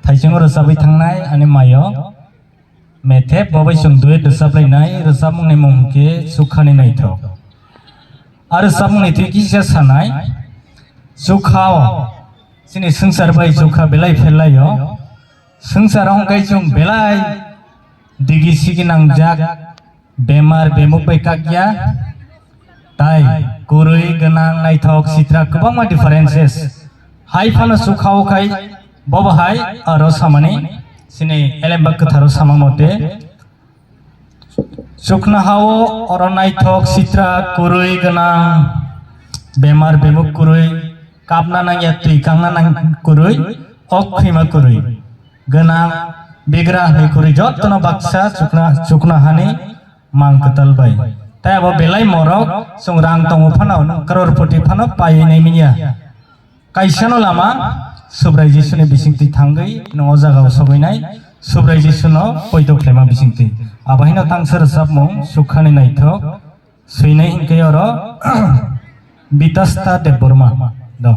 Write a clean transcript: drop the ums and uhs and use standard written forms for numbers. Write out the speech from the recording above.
थाइजों रोजाबै थांनाय आनि मायो मेथेप बाबाय संदुए रोजाबलायनाय रोजाबमुंनि मुंखे सुखानि नायथो आरो रोजाबमुंनि थैखिसा सानाय सुखाव सिनि संसार बाय सुखा बेलाय फेलायो संसाराव गायजों बेलाय दिगि सिगि नांजाक बेमार बेमुक बाय काकिया ताई गुरै गोनां नायथक सित्रा गोबां डिफारेन्सेस हाय फानो सुखाव खाय बबाहाय आरो सामानि सिनि एलेम्बा कथारो सामा मते सुखना हाओ और नायथक सित्रा गुरै गोनां बेमार बेमुक गुरै कापना नांगिया थैखांना नां गुरै अक खैमा गुरै गोनां बेग्रा है गुरै जत्तनो बाक्सा सुखना हानि मांग कतालबाय ताई अब बेलाय मरक सं रां तंगो फानाव करोड़पति फानाव पायनाय मिनिया काइसानो लामा सुब्राय जिसुनि बिसिंथि थांगै न'आव जागाव सबायनाय सुब्राय जिसुनो पयद क्लेमा बिसिंथि आबाहिनो तांसोर साबमुं सुखानि नायथक सैनाय हिंकै और बितास्ता देबबर्मा दं